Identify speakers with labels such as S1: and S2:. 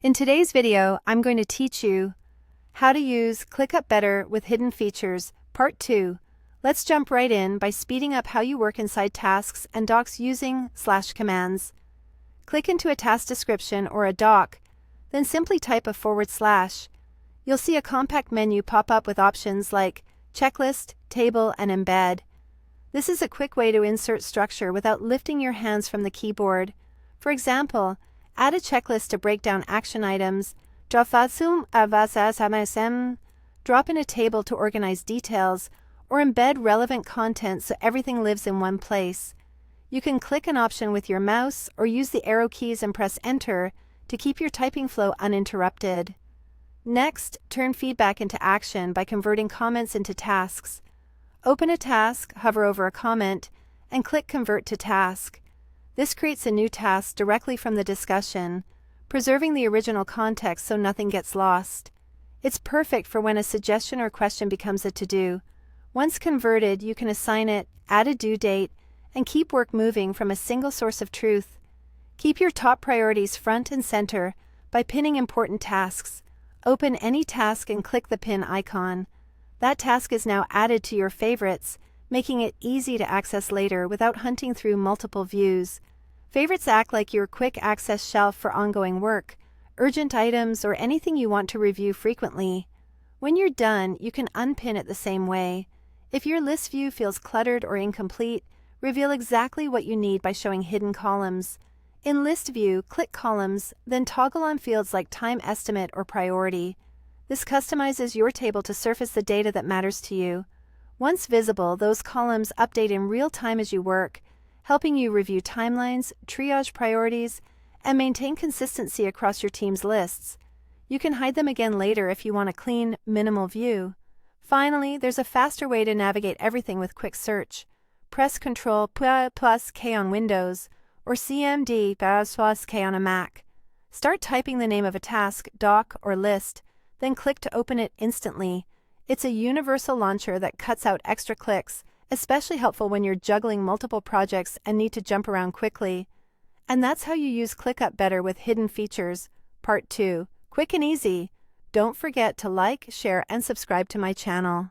S1: In today's video, I'm going to teach you how to use ClickUp Better with hidden features, Part 2. Let's jump right in by speeding up how you work inside tasks and docs using /commands. Click into a task description or a doc, then simply type a /. You'll see a compact menu pop up with options like checklist, table, and embed. This is a quick way to insert structure without lifting your hands from the keyboard. For example, add a checklist to break down action items, drop in a table to organize details, or embed relevant content so everything lives in one place. You can click an option with your mouse or use the arrow keys and press Enter to keep your typing flow uninterrupted. Next, turn feedback into action by converting comments into tasks. Open a task, hover over a comment, and click Convert to Task. This creates a new task directly from the discussion, preserving the original context so nothing gets lost. It's perfect for when a suggestion or question becomes a to-do. Once converted, you can assign it, add a due date, and keep work moving from a single source of truth. Keep your top priorities front and center by pinning important tasks. Open any task and click the pin icon. That task is now added to your favorites, making it easy to access later without hunting through multiple views. Favorites act like your quick access shelf for ongoing work, urgent items, or anything you want to review frequently. When you're done, you can unpin it the same way. If your list view feels cluttered or incomplete, reveal exactly what you need by showing hidden columns. In List View, click Columns, then toggle on fields like Time Estimate or Priority. This customizes your table to surface the data that matters to you. Once visible, those columns update in real time as you work, helping you review timelines, triage priorities, and maintain consistency across your team's lists. You can hide them again later if you want a clean, minimal view. Finally, there's a faster way to navigate everything with quick search. Press Ctrl+K on Windows or CMD+K on a Mac. Start typing the name of a task, doc, or list, then click to open it instantly. It's a universal launcher that cuts out extra clicks, especially helpful when you're juggling multiple projects and need to jump around quickly. And that's how you use ClickUp Better with hidden features, Part 2. Quick and easy. Don't forget to like, share, and subscribe to my channel.